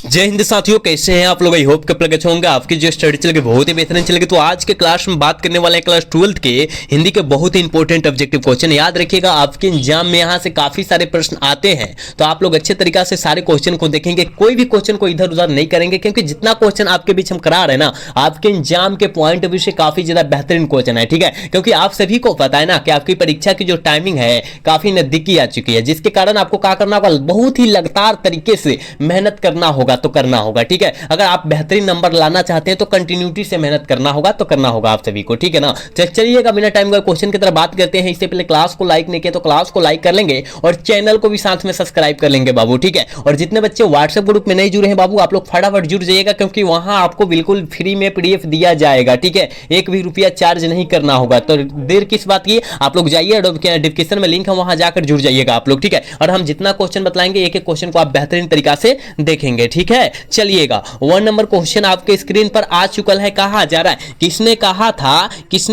जय हिंद साथियों, कैसे हैं आप लोग। आई होप के अच्छे होंगे। आपकी जो स्टडी चलेगी बहुत ही बेहतरीन चलेगी। तो आज के क्लास में बात करने वाले हैं क्लास 12th के हिंदी के बहुत ही इंपॉर्टेंट ऑब्जेक्टिव क्वेश्चन। याद रखिएगा, आपके एग्जाम में यहाँ से काफी सारे प्रश्न आते हैं, तो आप लोग अच्छे तरीका से सारे क्वेश्चन को देखेंगे। कोई भी क्वेश्चन को इधर उधर नहीं करेंगे, क्योंकि जितना क्वेश्चन आपके बीच हम करा रहे हैं ना, आपके एग्जाम के पॉइंट ऑफ व्यू से काफी ज्यादा बेहतरीन क्वेश्चन है। ठीक है, क्योंकि आप सभी को पता है ना कि आपकी परीक्षा की जो टाइमिंग है काफी नजदीकी आ चुकी है, जिसके कारण आपको क्या करना होगा, बहुत ही लगातार तरीके से मेहनत करना होगा। तो करना होगा, ठीक है। अगर आप बेहतरीन नंबर लाना चाहते हैं तो कंटिन्यूटी से मेहनत करना होगा, तो करना होगा आप सभी को, ठीक है ना। तो चलिएगा बिना टाइम का क्वेश्चन की तरफ बात करते हैं। इससे पहले क्लास को लाइक नहीं किया तो क्लास को लाइक कर लेंगे और चैनल को भी साथ में सब्सक्राइब कर लेंगे बाबू, ठीक है। और जितने बच्चे व्हाट्सएप ग्रुप में नहीं जुड़े हैं बाबू, आप लोग फटाफट जुड़ जाइएगा, क्योंकि वहां आपको बिल्कुल फ्री में पीडीएफ दिया जाएगा, ठीक है। एक भी रुपया चार्ज नहीं करना होगा। तो देर किस बात की, आप लोग जाइए, डिस्क्रिप्शन में लिंक है, वहां जाकर जुड़ जाइएगा आप लोग, ठीक है। और हम जितना क्वेश्चन बतलाएंगे एक एक क्वेश्चन को आप बेहतरीन तरीका से देखेंगे, ठीक है। चलिएगा, 1 नंबर क्वेश्चन आपके स्क्रीन पर आ चुका है। कहा जा रहा है, किसने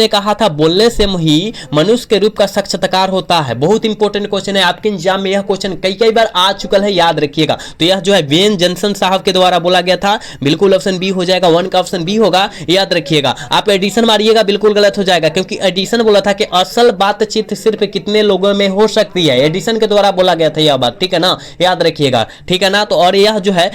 कहा था बोलने से ही मनुष्य के रूप का साक्षात्कार होता है। बहुत इंपॉर्टेंट क्वेश्चन है, आपके एग्जाम में यह क्वेश्चन कई बार आ चुका है, याद रखिएगा। तो यह जो है वेन जॉनसन साहब के द्वारा बोला गया था। बिल्कुल ऑप्शन बी हो जाएगा, 1 का ऑप्शन बी होगा, याद रखिएगा। आप एडिशन मारिएगा, बिल्कुल गलत हो जाएगा, क्योंकि एडिशन बोला था कि असल बातचीत सिर्फ कितने लोगों में हो सकती है। एडिशन के द्वारा बोला गया था यह बात, ठीक है ना, याद रखिएगा, ठीक है ना। तो और यह जो है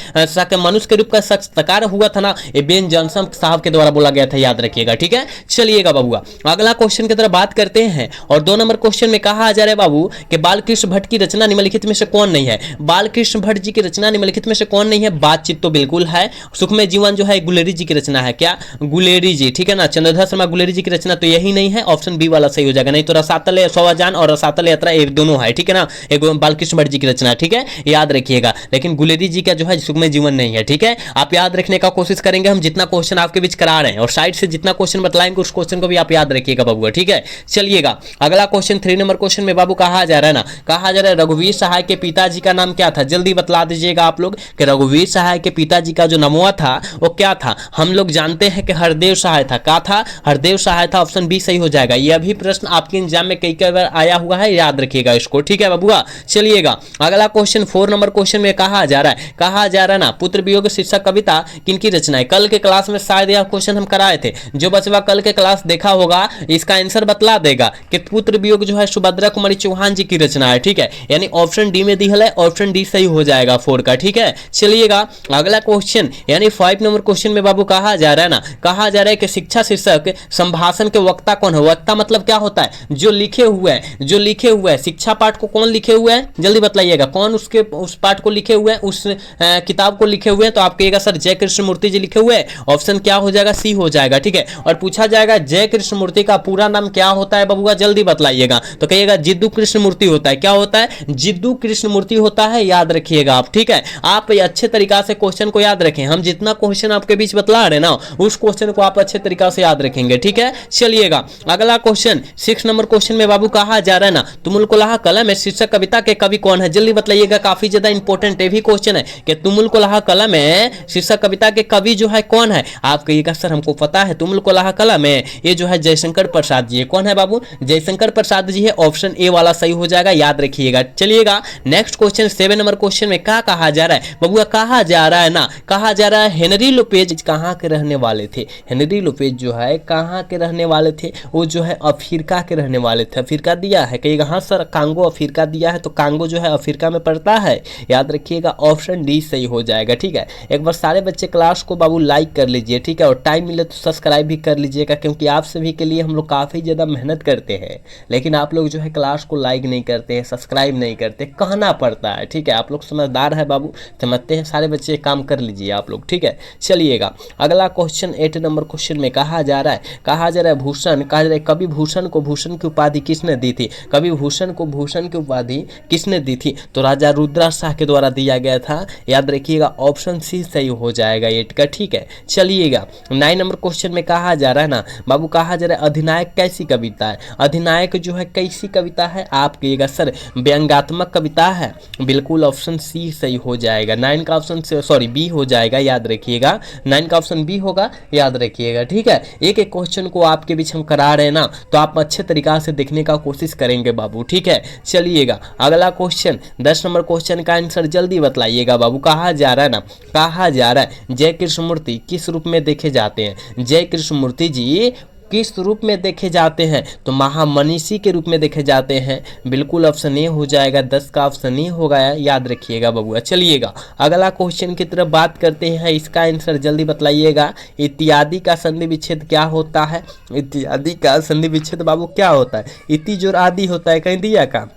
मनुष्य के रूप का साक्षात्कार हुआ था ना, ये वेन जॉनसन साहब के द्वारा बोला गया था, याद रखिएगा, ठीक है। चलिएगा बाबूआ, अगला क्वेश्चन की तरफ बात करते हैं। और 2 नंबर क्वेश्चन में कहा जा रहा है बाबू कि बालकृष्ण भट्ट की रचना निम्नलिखित में से कौन नहीं है। बालकृष्ण भट्ट जी की रचना निम्नलिखित में से कौन नहीं है। बातचीत तो बिल्कुल है। सुखमय जीवन जो है गुलेरी जी की रचना है। क्या, गुलेरी जी, ठीक है ना। चंद्रधर शर्मा गुलेरी जी की रचना तो यही नहीं है, ऑप्शन बी वाला सही हो जाएगा। नहीं तो रसातल सौजान और रसातल यात्रा एक दोनों है, ठीक है ना। एक बालकृष्ण भट्ट जी की रचना, ठीक है, याद रखिएगा। लेकिन गुलेरी जी का जो है सुखमय जीवन नहीं है, ठीक है। आप याद रखने का कोशिश करेंगे, हम जितना क्वेश्चन आपके बीच करा रहे हैं और साइड से जितना क्वेश्चन बतलाएंगे उस क्वेश्चन को भी आप याद रखिएगा बाबू, ठीक है। चलिएगा, अगला क्वेश्चन 3 नंबर क्वेश्चन में बाबू कहा जा रहा है ना, कहा जा रहा है रघुवीर सहाय के पिताजी का नाम क्या था। जल्दी बतला दीजिएगा आप लोग कि रघुवीर सहाय के पिताजी का जो नाम था वो क्या था। हम लोग जानते हैं कि हरदेव सहाय था। क्या था, हरदेव सहाय था, ऑप्शन बी सही हो जाएगा। यह भी प्रश्न आपके एग्जाम में कई बार आया हुआ है, याद रखिएगा इसको, ठीक है बाबूआ। चलिएगा, अगला क्वेश्चन 4 नंबर क्वेश्चन में कहा जा रहा है ना, पुत्र वियोग शीर्षक कविता किनकी रचना है। कल के क्लास में शायद यह क्वेश्चन हम कराए थे। जो बच्चा कल के क्लास देखा होगा इसका आंसर बतला देगा कि पुत्र वियोग जो है सुभद्रा कुमारी चौहान जी की रचना है, ठीक है। यानी ऑप्शन डी में दी है, ऑप्शन डी सही हो जाएगा 4 का, ठीक है। चलिएगा, अगला क्वेश्चन यानी 5 नंबर क्वेश्चन में बाबू कहा जा रहा है ना, कहा जा रहा है कि शिक्षा शीर्षक संभाषण के वक्ता कौन है। वक्ता मतलब क्या होता है, जो लिखे हुए हैं शिक्षा पाठ को कौन लिखे हुए हैं, जल्दी बतलाइएगा। कौन उसके उस पाठ को लिखे हुए हैं, उस किताब को लिखे हुए हैं। तो आप कहिएगा सर जय कृष्ण मूर्ति जी लिखे हुए हैं, ऑप्शन क्या हो जाएगा, सी हो जाएगा, ठीक है। और पूछा जाएगा जय कृष्ण मूर्ति का पूरा नाम क्या होता है बबुआ, जल्दी बतलाइएगा। तो कहिएगा जिद्दू कृष्ण मूर्ति होता है। क्या होता है, जिद्दू कृष्ण मूर्ति होता है, याद रखिएगा आप, ठीक है। आप अच्छे तरीका से क्वेश्चन को याद रखें। हम जितना क्वेश्चन आपके बीच बतला रहे ना, उस क्वेश्चन को आप अच्छे तरीका से याद रखेंगे, ठीक है। चलिएगा, अगला क्वेश्चन 6 नंबर क्वेश्चन में बाबू कहा जा रहा है ना, तुमुल कुलाहा कलम है शीर्षक कविता के कवि कौन है। जल्दी बतलाइएगा, काफी ज्यादा इंपॉर्टेंट ये भी क्वेश्चन है कि तुमुल कुलाहा कलम है शीर्षक कविता के कवि जो है कौन है। आप कहिएगा सर हमको पता है, तुमुल कुलाहा कलम है, ये जो है जयशंकर प्रसाद जी है। कौन है बाबू, जयशंकर प्रसाद जी है, ऑप्शन ए वाला सही हो जाएगा, याद रखिएगा। चलिएगा, नेक्स्ट क्वेश्चन 7 नंबर क्वेश्चन में क्या कहा जा रहा है बबुआ, कहा जा रहा है ना, कहा जा रहा है हेनरी लोपेज कहाँ के रहने वाले थे। हेनरी लोपेज जो है कहाँ के रहने वाले थे, वो जो है अफ्रीका के रहने वाले थे। अफ्रीका दिया है, कहिएगा हाँ सर कांगो अफ्रीका दिया है, तो कांगो जो है अफ्रीका में पड़ता है, याद रखिएगा, ऑप्शन डी सही हो जाएगा, ठीक है। एक बार सारे बच्चे क्लास को बाबू लाइक कर लीजिए, ठीक है। और टाइम मिले तो सब्सक्राइब भी कर लीजिएगा, क्योंकि आप सभी के लिए हम लोग काफ़ी ज़्यादा मेहनत करते हैं, लेकिन आप लोग जो है क्लास को लाइक नहीं करते हैं, सब्सक्राइब नहीं करते, कहना पड़ता है, ठीक है। आप लोग समझदार है बाबू, समझते हैं, सारे बच्चे काम कर लीजिए आप लोग, ठीक है। चलिएगा, अगला क्वेश्चन 8 नंबर क्वेश्चन में कहा जा रहा है भूषण, कहा जा रहा है कवि भूषण को भूषण की उपाधि किसने दी थी। कवि भूषण को भूषण की उपाधि किसने दी थी, तो राजा रुद्रा शाह के द्वारा दिया गया था, याद रखिएगा, ऑप्शन सी सही हो जाएगा 8 का, ठीक है। चलिएगा, 9 नंबर क्वेश्चन में कहा जा रहा है ना बाबू, कहा जा रहा है अधिनायक कैसी कविता है। अधिनायक जो है कैसी कविता है, आप कहिएगा सर व्यंग्यात्मक कविता है, बिल्कुल ऑप्शन सी सही हो जाएगा। 9 का ऑप्शन बी हो जाएगा, याद रखिएगा, 9 का ऑप्शन बी होगा, याद रखिएगा, ठीक है। एक एक क्वेश्चन को आपके बीच हम करा रहे हैं ना, तो आप अच्छे तरीका से देखने का कोशिश करेंगे बाबू, ठीक है। चलिएगा, अगला क्वेश्चन 10 नंबर क्वेश्चन का आंसर जल्दी बतलाइएगा बाबू। कहा जा रहा है ना, कहा जा रहा है जय कृष्णमूर्ति किस रूप में देखे जाते हैं, जय कृष्णमूर्ति जी किस रूप में देखे जाते हैं, तो महामनीषी के रूप में देखे जाते हैं। बिल्कुल ऑप्शन ए हो जाएगा, 10 का ऑप्शन ए होगा, याद रखिएगा बबुआ। चलिएगा अगला क्वेश्चन की तरफ बात करते हैं, इसका आंसर जल्दी बतलाइएगा। इत्यादि का संधि विच्छेद क्या होता है, इत्यादि का संधि विच्छेद बाबू क्या होता है, इति जोड़ आदि होता है, कहीं दिया का,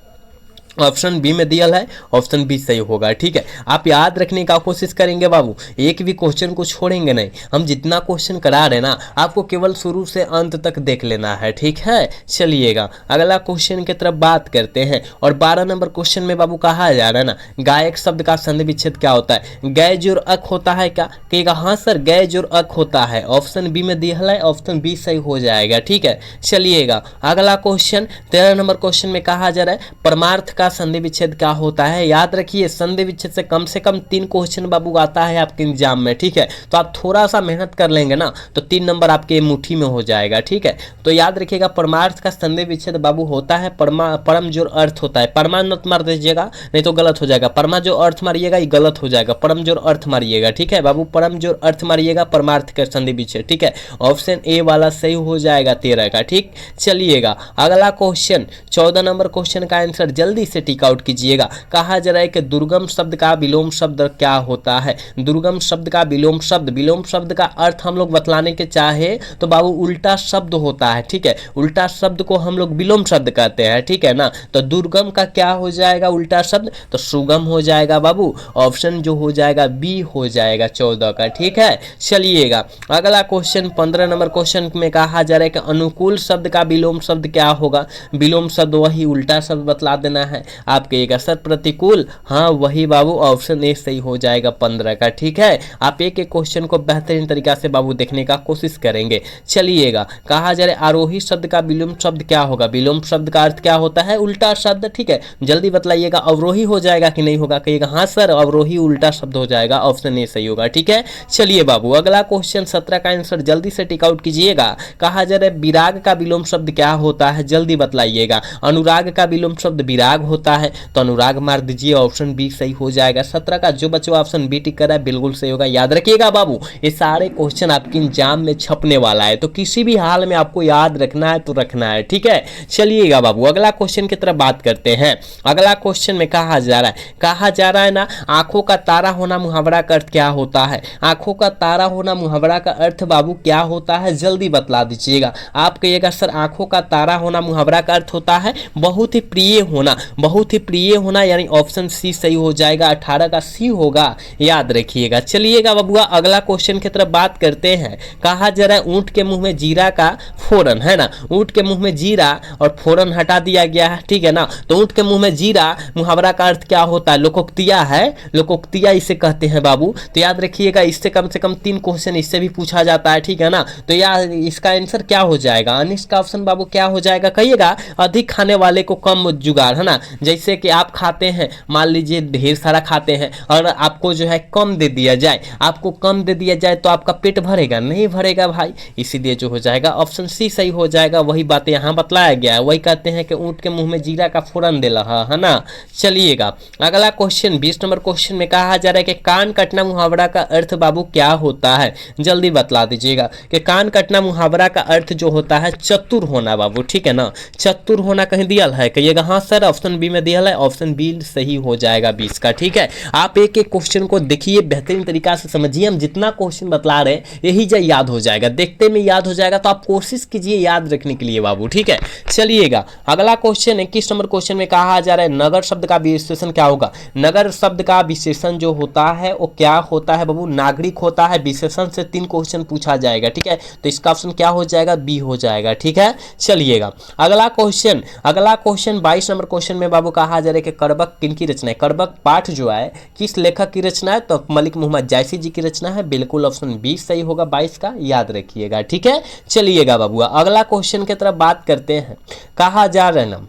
ऑप्शन बी में दिया है, ऑप्शन बी सही होगा। ठीक है, आप याद रखने का कोशिश करेंगे बाबू, एक भी क्वेश्चन को छोड़ेंगे नहीं। हम जितना क्वेश्चन करा रहे हैं ना, आपको केवल शुरू से अंत तक देख लेना है। ठीक है, चलिएगा अगला क्वेश्चन की तरफ बात करते हैं। और 12 नंबर क्वेश्चन में बाबू कहा जा रहा है ना, गायक शब्द का संधि विच्छेद क्या होता है, गै जोड़ अक होता है क्या, कहेगा हाँ सर गै जोड़ अक होता है, ऑप्शन बी में दिया है, ऑप्शन बी सही हो जाएगा। ठीक है, चलिएगा अगला क्वेश्चन 13 नंबर क्वेश्चन में कहा जा रहा है परमार्थ का संधि विच्छेद क्या होता है। याद रखिए संधि विच्छेद से कम 3 क्वेश्चन बाबू आता है आपके एग्जाम में। ठीक है, तो आप थोड़ा सा मेहनत कर लेंगे ना तो 3 नंबर आपके मुट्ठी में हो जाएगा। ठीक है, तो याद रखिएगा परमार्थ का संधि विच्छेद बाबू होता है परम जोड़ अर्थ होता है, परमा मत मार दीजिएगा नहीं तो गलत हो जाएगा, परमा जो अर्थ मारिएगा ये गलत हो जाएगा, परम जोड़ अर्थ मारिएगा। ठीक है बाबू, परम जोड़ अर्थ मारिएगा, परमार्थ का संधि विच्छेद। ठीक है, ऑप्शन ए वाला सही हो जाएगा 13 का। ठीक, चलिएगा अगला क्वेश्चन 14 नंबर क्वेश्चन का आंसर जल्दी से टिक आउट कीजिएगा। कहा जा रहा है कि दुर्गम शब्द का विलोम शब्द क्या होता है, दुर्गम शब्द का विलोम शब्द का अर्थ हम लोग बतलाने के चाहे तो बाबू उल्टा शब्द होता है। ठीक है, उल्टा शब्द को हम लोग विलोम शब्द कहते हैं। ठीक है ना, तो दुर्गम का क्या हो जाएगा उल्टा शब्द, तो सुगम हो जाएगा बाबू, ऑप्शन जो हो जाएगा बी हो जाएगा 14 का। ठीक है, चलिएगा अगला क्वेश्चन 15 नंबर क्वेश्चन में कहा जा रहा है कि अनुकूल शब्द का विलोम शब्द क्या होगा, विलोम शब्द वही उल्टा शब्द बतला देना है आपके एक असर प्रतिकूल, हाँ वही बाबू, ऑप्शन ए सही हो जाएगा 15 का। ठीक है, आप एक क्वेश्चन को बेहतरीन तरीका से बाबू देखने का कोशिश करेंगे। चलिएगा कहा जा रहा है आरोही शब्द का विलोम शब्द क्या होगा, विलोम शब्द का अर्थ क्या होता है उल्टा शब्द। ठीक है, जल्दी बतलाइएगा, अवरोही हो जाएगा कि नहीं होगा, कहिएगा हाँ सर अवरोही उल्टा शब्द हो जाएगा, ऑप्शन ए सही होगा। ठीक है, चलिए बाबू अगला क्वेश्चन 17 का आंसर जल्दी से टिक आउट कीजिएगा। कहा जा रहा है विराग का विलोम शब्द क्या होता है, जल्दी बतलाइएगा। अनुराग का विलोम शब्द विराग होता है, तो अनुराग मार दीजिए, ऑप्शन बी सही हो जाएगा। 17 का जो बच्चों ऑप्शन बी टिक कर रहा है बिल्कुल सही होगा। याद रखिएगा बाबू, ये सारे क्वेश्चन आपके एग्जाम में छपने वाला है, तो किसी भी हाल में आपको याद रखना है तो रखना है। ठीक है, चलिएगा बाबू अगला क्वेश्चन की तरफ बात करते हैं। अगला क्वेश्चन में कहा जा रहा है ना, आंखों का तारा होना मुहावरा का अर्थ क्या होता है, आंखों का तारा होना मुहावरा का अर्थ बाबू क्या होता है, जल्दी बतला दीजिएगा। आप कहिएगा सर आंखों का तारा होना मुहावरा का अर्थ होता है बहुत ही प्रिय होना, बहुत ही प्रिय होना, यानी ऑप्शन सी सही हो जाएगा, 18 का सी होगा, याद रखिएगा। चलिएगा बबुआ अगला क्वेश्चन की तरफ बात करते हैं। कहा जा रहा है ऊंट के मुंह में जीरा का फोरन, है ना, ऊंट के मुंह में जीरा और फोरन हटा दिया गया है। ठीक है ना, तो ऊंट के मुंह में जीरा मुहावरा का अर्थ क्या होता है, लोकोक्तिया है, लोकोक्तिया इसे कहते हैं बाबू। तो याद रखिएगा इससे कम से कम 3 क्वेश्चन इससे भी पूछा जाता है। ठीक है ना, तो यार इसका आंसर क्या हो जाएगा, अनिश का ऑप्शन बाबू क्या हो जाएगा, कहिएगा अधिक खाने वाले को कम जुगाड़, है ना, जैसे कि आप खाते हैं, मान लीजिए ढेर सारा खाते हैं और आपको जो है कम दे दिया जाए, आपको कम दे दिया जाए तो आपका पेट भरेगा, नहीं भरेगा भाई, इसीलिए जो हो जाएगा ऑप्शन सी सही हो जाएगा। वही बातें यहाँ बतलाया गया है, वही कहते हैं कि ऊंट के मुंह में जीरा का फोरन दे रहा है ना। चलिएगा अगला क्वेश्चन 20 नंबर क्वेश्चन में कहा जा रहा है कि कान कटना मुहावरा का अर्थ बाबू क्या होता है, जल्दी बतला दीजिएगा कि कान कटना मुहावरा का अर्थ जो होता है चतुर होना बाबू। ठीक है ना, चतुर होना कहीं दिया है, कहिएगा हाँ सर ऑप्शन बी में दिया है, ऑप्शन बी सही हो जाएगा 20 का। ठीक है, आप एक क्वेश्चन को देखिए बेहतरीन तरीका से समझिए, हम जितना क्वेश्चन बतला रहे हैं यही जो याद हो जाएगा, देखते में याद हो जाएगा, तो आप कोशिश कीजिए याद रखने के लिए बाबू। ठीक है, चलिएगा अगला क्वेश्चन 21 नंबर क्वेश्चन में कहा जा रहा है नगर शब्द का विशेषण क्या होगा, नगर शब्द का विशेषण जो होता है वो क्या होता है बाबू, नागरिक होता है, विशेषण से 3 क्वेश्चन पूछा जाएगा। ठीक है, तो इसका ऑप्शन क्या हो जाएगा, बी हो जाएगा। ठीक है, चलिएगा अगला क्वेश्चन 22 नंबर क्वेश्चन में बाबू कहा जा रहा है कि करबक किनकी रचना है, करबक पाठ जो है किस लेखक की रचना है, तो मलिक मोहम्मद जायसी जी की रचना है, बिल्कुल ऑप्शन बी सही होगा 22 का, याद रखिएगा। ठीक है, चलिएगा बाबू अगला क्वेश्चन की तरफ बात करते हैं। कहा जा रहा है ना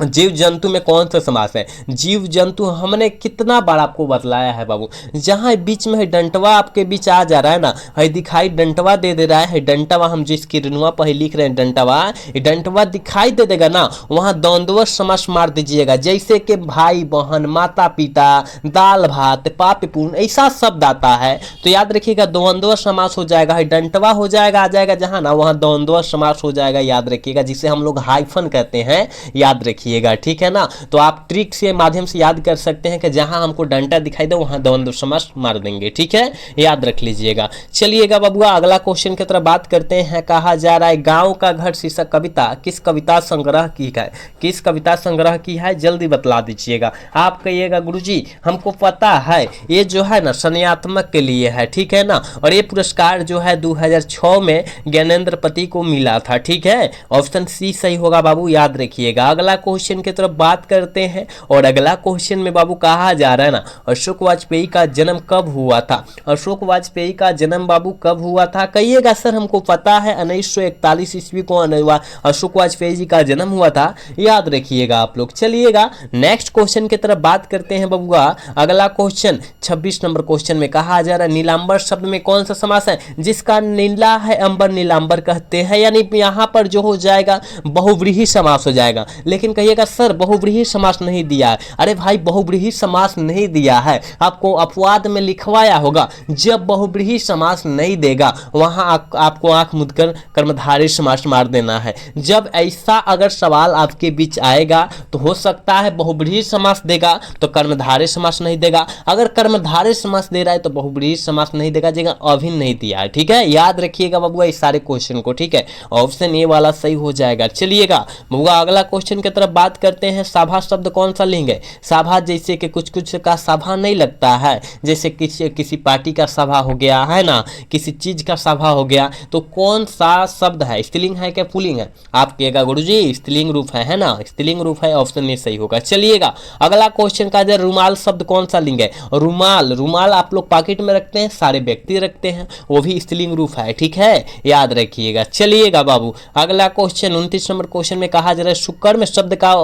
जीव जंतु में कौन सा समास है? जीव जंतु हमने कितना बार आपको बतलाया है बाबू, जहाँ बीच में है डंटवा आपके बीच आ जा रहा है ना, है दिखाई डंटवा दे दे रहा है, डंटवा हम जिस किरणवा पर लिख रहे हैं डंटवा, ये डंटवा दिखाई दे देगा ना, वहाँ द्वंद्व समास मार दीजिएगा। जैसे कि भाई बहन, माता पिता, दाल भात, पाप पूर्ण, ऐसा शब्द आता है तो याद रखिएगा द्वंद्व समास हो जाएगा, है डंटवा हो जाएगा, आ जाएगा जहाँ ना, वहाँ द्वंद्व समास हो जाएगा, याद रखिएगा, जिसे हम लोग हाइफन कहते हैं, याद रखिए, ठीक है ना। तो आप ट्रिक से माध्यम से याद कर सकते हैं कि जहां हमको डंटा दिखाई दे वहां द्वंद्व समास मार देंगे, ठीक है, याद रख लीजिएगा। चलिएगा बबुआ अगला क्वेश्चन की तरफ बात करते हैं। कहा जा रहा है गांव का घर शीर्षक कविता किस कविता संग्रह की है? किस कविता संग्रह की है, जल्दी बतला दीजिएगा। आप कहिएगा गुरुजी हमको पता है, ये जो है ना संज्ञात्मक के लिए है, ठीक है ना, और ये पुरस्कार जो है 2006 में ज्ञानेंद्र पति को मिला था, ठीक है, ऑप्शन सी सही होगा बाबू, याद रखिएगा। अगला क्वेश्चन की तरफ बात करते हैं और अगला क्वेश्चन में बाबू कहा जा रहा है ना अशोक वाजपेयी का जन्म कब हुआ था? अशोक वाजपेयी का जन्म बाबू कब हुआ था? कहिएगा सर हमको पता है 1941 ईस्वी को अशोक वाजपेयी जी का जन्म हुआ था, याद रखिएगा आप लोग। चलिएगा नेक्स्ट क्वेश्चन की तरफ बात करते हैं बबुआ। अगला क्वेश्चन 26 नंबर क्वेश्चन में कहा जा रहा है नीलांबर शब्द में कौन सा समास है जिसका नीला है अंबर नीलांबर कहते हैं, यानी यहाँ पर जो हो जाएगा बहुव्रीहि समास हो जाएगा। लेकिन कहिएगा सर बहुव्रीहि समास नहीं दिया है, अरे भाई बहुव्रीहि समास नहीं दिया है, आपको अपवाद में लिखवाया होगा। जब बहुव्रीहि समास नहीं देगा वहां आपको आंख मूंदकर कर्मधारय समास मार देना है। जब ऐसा अगर सवाल आपके बीच आएगा तो हो सकता है बहुव्रीहि समास देगा तो कर्मधारय समास नहीं देगा, अगर कर्मधारय समास दे रहा है तो बहुव्रीहि समास नहीं देगा, जगह अभिन्न नहीं दिया है, ठीक है, याद रखिएगा बबुआ इस सारे क्वेश्चन को, ठीक है, ऑप्शन ए वाला सही हो जाएगा। चलिएगा बबुआ अगला क्वेश्चन की तरफ बात करते हैं। सभा शब्द कौन सा लेंगे? सभा जैसे कि कुछ कुछ का सभा नहीं लगता है, जैसे किसी पार्टी का सभा हो गया है ना, किसी चीज का सभा हो गया, तो कौन सा शब्द है, स्त्रीलिंग है क्या पुल्लिंग है? आप कहिएगा गुरुजी स्त्रीलिंग रूप है ना, स्त्रीलिंग रूप है, ऑप्शन ए सही होगा। चलिएगा अगला क्वेश्चन का जरा रुमाल शब्द कौन सा लेंगे? रुमाल, रुमाल आप लोग पॉकेट में रखते हैं, सारे व्यक्ति रखते हैं, वो भी स्त्रीलिंग रूप है, ठीक है, याद रखिएगा। चलिएगा बाबू अगला क्वेश्चन 29 नंबर क्वेश्चन में कहा जा रहा है सुकर्म शब्द का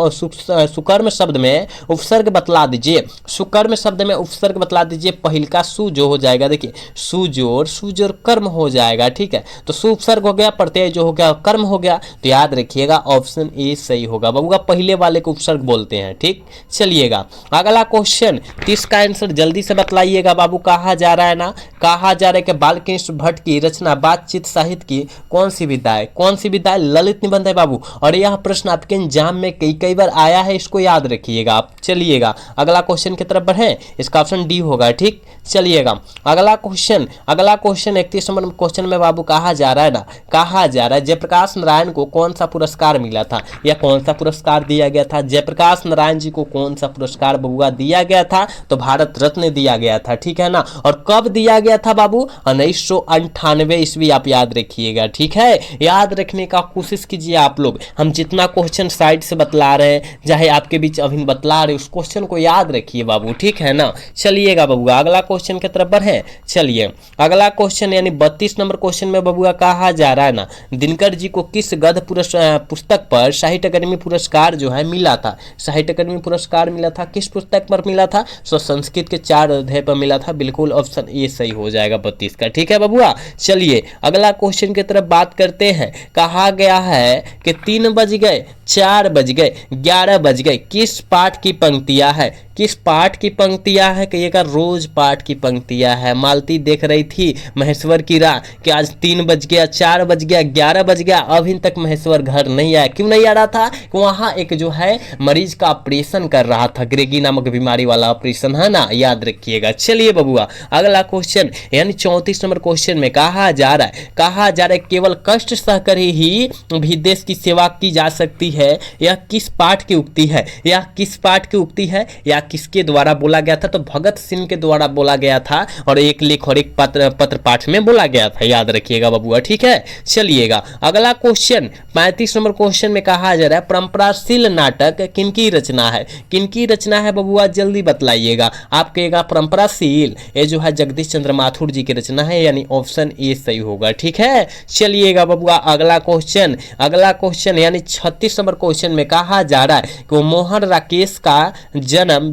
सुकर्म शब्द में उपसर्ग बतला दीजिए। सुकर्म शब्द में उपसर्ग बतला दीजिए। पहिल का सु जो हो जाएगा, देखिए सुजोर कर्म हो जाएगा, ठीक है, तो सु उपसर्ग हो गया, प्रत्यय जो हो गया कर्म हो गया, तो याद रखिएगा ऑप्शन ए सही होगा बबुआ, पहले वाले को उपसर्ग बोलते हैं, ठीक। चलिएगा अगला क्वेश्चन 30 का आंसर जल्दी से बतलाइएगा बाबू। कहा जा रहा है ना, कहा जा रहा है कि बालकृष्ण भट्ट की रचना बातचीत साहित्य की कौन सी विधा है? कौन सी विधा है? ललित निबंध है बाबू, और यह प्रश्न आपके एग्जाम में कई बार आया है, इसको याद रखिएगा आप। चलिएगा अगला क्वेश्चन की तरफ बढ़े, इसका ऑप्शन डी होगा, ठीक। चलिएगा अगला क्वेश्चन 31 नंबर क्वेश्चन में बाबू कहा जा रहा है ना, कहा जा रहा है जयप्रकाश नारायण को कौन सा पुरस्कार मिला था या कौन सा पुरस्कार दिया गया था? जयप्रकाश नारायण जी को कौन सा पुरस्कार बबुआ दिया गया था? तो भारत रत्न दिया गया था, ठीक है ना। और कब दिया गया था बाबू? 1998 ईस्वी, आप याद रखिएगा, ठीक है, याद रखने का कोशिश कीजिए आप लोग। हम जितना क्वेश्चन साइड से बतला रहे हैं, चाहे आपके बीच अभी बतला रहे, उस क्वेश्चन को याद रखिए बाबू, ठीक है ना। चलिएगा बबुआ अगला क्वेश्चन की तरफ बढ़े। चलिए अगला क्वेश्चन यानी 32 नंबर क्वेश्चन में बबुआ कहा जा रहा है ना, दिनकर जी को किस गद्य पुस्तक पर साहित्य अकादमी पुरस्कार जो है मिला था? साहित्य अकादमी पुरस्कार मिला था किस पुस्तक पर मिला था? सो संस्कृत के 4 अध्याय पर मिला था, बिल्कुल ऑप्शन ए सही हो जाएगा 32 का, ठीक है बबुआ। चलिए अगला क्वेश्चन की तरफ बात करते हैं। कहा गया है कि 3 बज गए, 4 बज गए, 11 बज गए, किस पाठ की पंक्तियां है? किस पाठ की पंक्तियां है? कहिएगा रोज पाठ की पंक्तियां है। मालती देख रही थी महेश्वर की राह कि आज 3 बज गया, 4 बज गया, 11 बज गया, अभी तक महेश्वर घर नहीं आया। क्यों नहीं आ रहा था? वहां एक जो है मरीज का ऑपरेशन कर रहा था, ग्रेगी नामक बीमारी वाला ऑपरेशन है ना, याद रखिएगा। चलिए बबुआ अगला क्वेश्चन यानी 34 नंबर क्वेश्चन में कहा जा रहा है केवल कष्ट सहकर ही भी देश की सेवा की जा सकती है। यह किस पाठ की उक्ति है? यह किस पाठ की उक्ति है या किसके द्वारा बोला गया था? तो भगत सिंह के द्वारा बोला गया था और एक लेख और एक पत्र पाठ में बोला गया था, याद रखिएगा बबुआ, ठीक है। चलिएगा अगला क्वेश्चन 35 नंबर क्वेश्चन में कहा जा रहा है परंपराशील नाटक किनकी रचना है? किनकी रचना है बबुआ, जल्दी बतलाइएगा। आप कहेगा परंपराशील, ये जो है जगदीश चंद्र माथुर जी की रचना है, यानी ऑप्शन ए सही होगा, ठीक है। चलिएगा बबुआ अगला क्वेश्चन यानी 36 नंबर क्वेश्चन में कहा जा रहा है कि मोहन राकेश का जन्म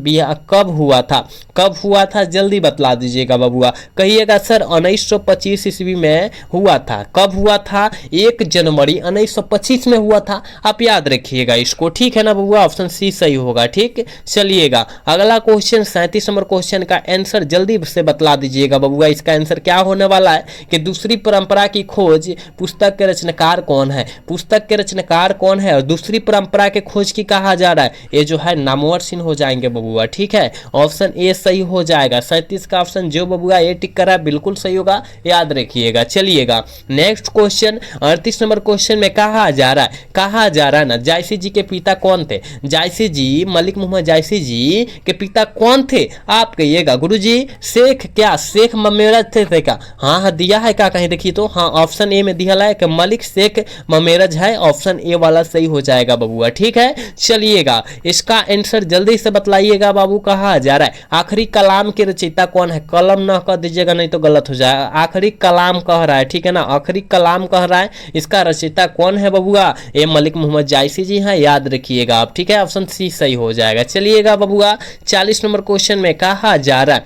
कब हुआ था? कब हुआ था जल्दी बतला दीजिएगा बबुआ। कहिएगा सर 1925 ईस्वी में हुआ था। कब हुआ था? 1 जनवरी 1925 में हुआ था। आप याद रखिएगा इसको, ठीक है ना बबुआ, ऑप्शन सी सही होगा, ठीक। चलिएगा अगला क्वेश्चन 37 नंबर क्वेश्चन का आंसर जल्दी से बतला दीजिएगा बबुआ। इसका आंसर क्या होने वाला है कि दूसरी परंपरा की खोज पुस्तक के रचनाकार कौन है? पुस्तक के रचनाकार कौन है और दूसरी परंपरा के खोज की कहा जा रहा है? ये जो है नामवर सिंह हो जाएंगे बबुआ, ठीक है। ऑप्शन ए सही हो जाएगा। 37 का ऑप्शन जो बबुआ ए टिक करा बिल्कुल सही होगा, याद रखिएगा। चलिएगा नेक्स्ट क्वेश्चन 38 नंबर क्वेश्चन में कहा जा रहा है ना जायसी जी के पिता कौन थे? जायसी जी, मलिक मोहम्मद जायसी जी के पिता कौन थे? आप कहिएगा गुरुजी शेख, क्या शेख ममेरज थे क्या? हाँ दिया है क्या कहीं देखिए तो, हाँ ऑप्शन ए में दिया है कि मलिक शेख ममेरज है, ऑप्शन ए वाला सही हो जाएगा बबुआ, ठीक है। चलिएगा इसका आंसर जल्दी से बतलाइएगा बाबू। कहा जा रहा है आखिरी कलाम के रचयिता कौन है? कलम ना कह दीजिएगा नहीं तो गलत हो जाएगा, आखिरी कलाम कह रहा है, ठीक है ना, आखिरी कलाम कह रहा है। इसका रचयिता कौन है बबुआ? ये मलिक मोहम्मद जायसी जी हैं, याद रखिएगा आप, ठीक है, ऑप्शन सी सही हो जाएगा। चलिएगा बबुआ 40 नंबर क्वेश्चन में कहा जा रहा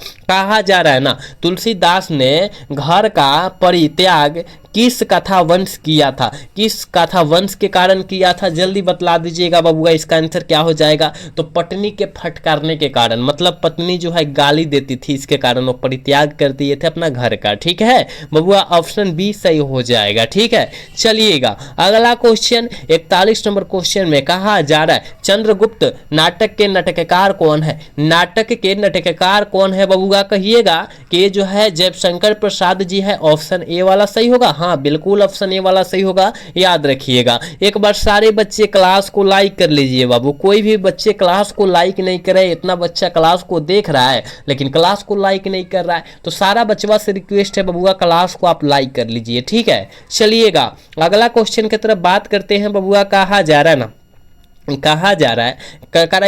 है ना तुलसीदास ने घर का परित्याग किस कथा वंश किया था? किस कथा वंश के कारण किया था? जल्दी बतला दीजिएगा बबुआ। इसका आंसर क्या हो जाएगा? तो पत्नी के फटकारने के कारण, मतलब पत्नी जो है गाली देती थी, इसके कारण वो परित्याग कर दिए थे अपना घर का, ठीक है बबुआ, ऑप्शन बी सही हो जाएगा, ठीक है। चलिएगा अगला क्वेश्चन 41 नंबर क्वेश्चन में कहा जा रहा है चंद्रगुप्त नाटक के नाटककार कौन है? नाटक के नाटककार कौन है बबुआ? कहिएगा कि जो है जयशंकर प्रसाद जी है, ऑप्शन ए वाला सही होगा। हाँ बिल्कुल ऑप्शन ए वाला सही होगा, याद रखिएगा। एक बार सारे बच्चे क्लास को लाइक कर लीजिए बाबू। कोई भी बच्चे क्लास को लाइक नहीं करे, इतना बच्चा क्लास को देख रहा है लेकिन क्लास को लाइक नहीं कर रहा है, तो सारा बच्चा से रिक्वेस्ट है बबुआ क्लास को आप लाइक कर लीजिए, ठीक है। चलिएगा अगला क्वेश्चन की तरफ बात करते हैं बबुआ। कहा जा रहा है ना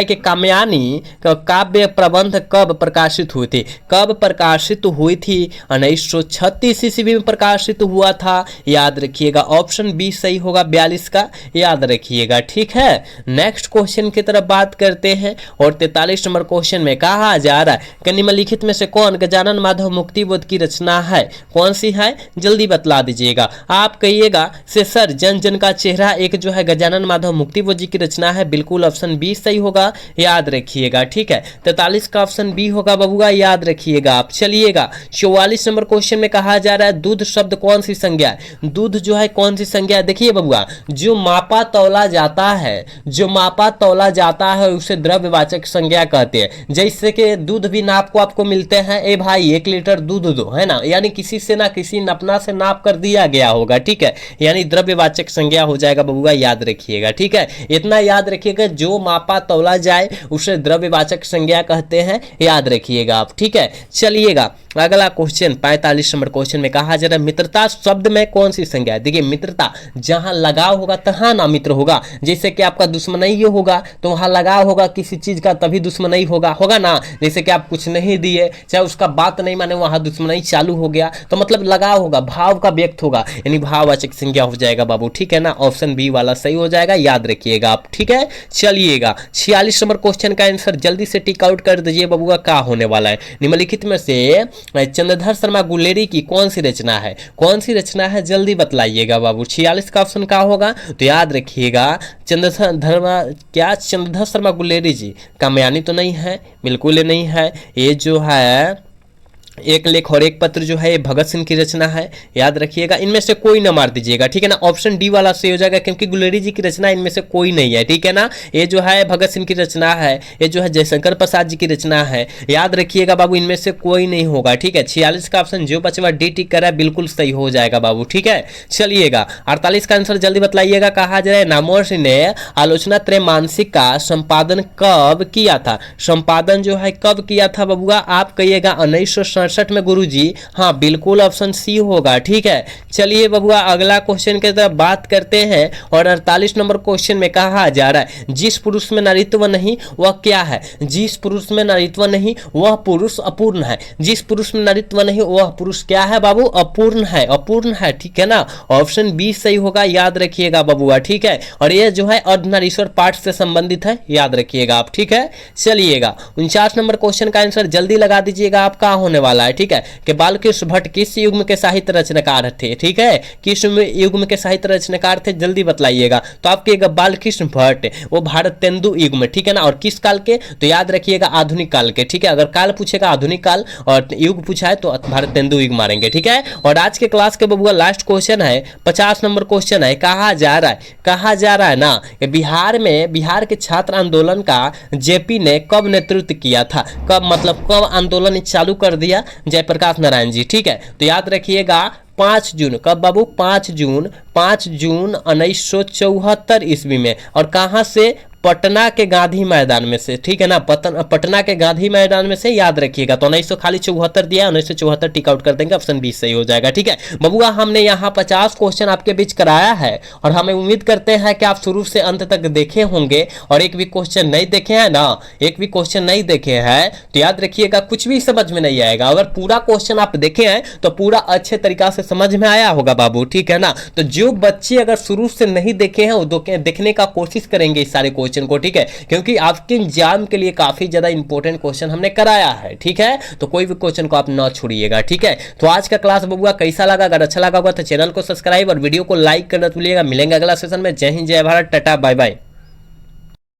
कि कामयानी काव्य प्रबंध कब प्रकाशित हुई थी? कब प्रकाशित हुई थी? 1936 ईस्वी में प्रकाशित हुआ था, याद रखिएगा, ऑप्शन बी सही होगा 42 का, याद रखिएगा, ठीक है। नेक्स्ट क्वेश्चन की तरफ बात करते हैं और 43 नंबर क्वेश्चन में कहा जा रहा है कि निम्नलिखित में से कौन गजानन माधव मुक्तिबोध की रचना है? कौन सी है जल्दी बतला दीजिएगा। आप कहिएगा से सर जन जन का चेहरा एक जो है गजानन माधव मुक्तिबोध जी की रचना है, बिल्कुल ऑप्शन बी सही होगा, याद रखिएगा, ठीक है। 43 का ऑप्शन बी होगा बबुआ, याद रखिएगा आप। चलिएगा 44 नंबर क्वेश्चन में कहा जा रहा है दूध शब्द कौन सी संज्ञा है? दूध जो है कौन सी संज्ञा है? देखिए बबुआ, जो मापा तौला जाता है उसे द्रव्यवाचक संज्ञा कहते हैं। जैसे कि दूध भी नाप को आपको मिलते हैं, ए भाई 1 लीटर दूध दो, है ना, यानी किसी से ना किसी नपना से नाप कर दिया गया होगा, ठीक है, यानी द्रव्यवाचक संज्ञा हो जाएगा बबुआ, याद रखिएगा, ठीक है। इतना याद रखिएगा, जो मापा तौला जाए उसे द्रव्यवाचक संज्ञा कहते हैं, याद रखिएगा आप, ठीक है। चलिएगा अगला क्वेश्चन 45 नंबर क्वेश्चन में कहा जा रहा है मित्रता शब्द में कौन सी संज्ञा है? देखिए मित्रता जहां लगाव होगा तहां ना मित्र होगा। जैसे कि आपका दुश्मनी होगा तो वहां लगाव होगा किसी चीज का, तभी दुश्मनी होगा ना। जैसे कि आप कुछ नहीं दिए, चाहे उसका बात नहीं माने, वहां दुश्मनी चालू हो गया, तो मतलब लगाव होगा, भाव का व्यक्त होगा, यानी भाववाचक संज्ञा हो जाएगा बाबू, ठीक है ना, ऑप्शन बी वाला सही हो जाएगा, याद रखिएगा आप, ठीक है। चलिएगा 46 नंबर क्वेश्चन का आंसर जल्दी से टिक आउट कर दीजिए बबुआ, क्या होने वाला है। निम्नलिखित में से चंद्रधर शर्मा गुलेरी की कौन सी रचना है? कौन सी रचना है जल्दी बतलाइएगा बाबू। 46 का ऑप्शन क्या होगा? तो याद रखिएगा चंद्रधर शर्मा गुलेरी जी कामयानी तो नहीं है, बिल्कुल नहीं है, ये जो है एक लेख और एक पत्र जो है ये भगत सिंह की रचना है, याद रखिएगा। इनमें से कोई ना मार दीजिएगा, ठीक है ना। ऑप्शन डी वाला सही हो जाएगा, क्योंकि गुलेरी जी की रचना इनमें से कोई नहीं है, ठीक है ना। ये जो है भगत सिंह की रचना है, ये जो है जयशंकर प्रसाद जी की रचना है, याद रखिएगा बाबू, इनमें से कोई नहीं होगा, ठीक है। 46 का ऑप्शन जो बचवा डी टिक करा है बिल्कुल सही हो जाएगा बाबू, ठीक है। चलिएगा 48 का आंसर जल्दी बतलाइएगा। कहा जा रहा है नामोर्स ने आलोचना त्रैमासिक का संपादन कब किया था? संपादन जो है कब किया था बबुआ? आप कहिएगा 1967 में गुरुजी। हाँ बिल्कुल ऑप्शन सी होगा, ठीक है। चलिए बबुआ अगला क्वेश्चन की तरफ बात करते हैं, और 48 नंबर क्वेश्चन में कहा जा रहा है जिस पुरुष में नारीत्व नहीं वह क्या है? जिस पुरुष में नारीत्व नहीं वह पुरुष अपूर्ण है। जिस पुरुष में नारीत्व नहीं वह पुरुष क्या है बाबू? अपूर्ण है, अपूर्ण है, ठीक है ना। ऑप्शन बी सही होगा, याद रखिएगा बबुआ, ठीक है। और यह जो है अर्धनारीश्वर पाठ से संबंधित है, याद रखिएगा आप, ठीक है। चलिएगा 49 नंबर क्वेश्चन का आंसर जल्दी लगा दीजिएगा। आप कहाँ होने वाला है, ठीक है, कि बालकृष्ण भट्ट किस युग के साहित्य रचनाकार थे, ठीक है, किस युग के साहित्य रचनाकार थे, जल्दी बतलाइएगा। तो आपके बालकृष्ण भट्ट वो भारतेंदु युग में, ठीक है ना। और किस काल के? तो याद रखिएगा आधुनिक काल के, ठीक है। अगर काल पूछेगा आधुनिक काल और युग पूछा है तो भारतेंदु युग मारेंगे, ठीक है। और आज के क्लास के बबुआ लास्ट क्वेश्चन है, 50 नंबर क्वेश्चन है। कहा जा रहा है ना कि बिहार के छात्र आंदोलन का जेपी ने कब नेतृत्व किया था? कब मतलब कब आंदोलन चालू कर दिया? जयप्रकाश नारायण जी, ठीक है। तो याद रखिएगा 5 जून, कब बाबू? 5 जून 1974 ईस्वी में। और कहां से? पटना के गांधी मैदान में से, ठीक है ना। पटना के गांधी मैदान में से, याद रखिएगा। तो 1900 खाली 74 दिया, 1974 टिक आउट कर देंगे, ऑप्शन बी सही हो जाएगा, ठीक है। बबुआ हमने यहाँ 50 क्वेश्चन आपके बीच कराया है, और हमें उम्मीद करते हैं कि आप शुरू से अंत तक देखे होंगे। और एक भी क्वेश्चन नहीं देखे हैं ना, एक भी क्वेश्चन नहीं देखे हैं तो याद रखिएगा कुछ भी समझ में नहीं आएगा। अगर पूरा क्वेश्चन आप देखे हैं तो पूरा अच्छे तरीका से समझ में आया होगा बाबू, ठीक है ना। तो जो बच्चे अगर शुरू से नहीं देखे हैं वो देखने का कोशिश करेंगे इस सारे क्वेश्चन को, ठीक है, क्योंकि आपके एग्जाम के लिए काफी ज्यादा इंपॉर्टेंट क्वेश्चन हमने कराया है, ठीक है। तो कोई भी क्वेश्चन को आप ना छोड़िएगा, ठीक है। तो आज का क्लास बबुआ कैसा लगा? अगर अच्छा लगा होगा तो चैनल को सब्सक्राइब और वीडियो को लाइक करना भूलिएगा। मिलेंगे अगला सेशन में। जय हिंद, जय भारत, टाटा, बाय बाय।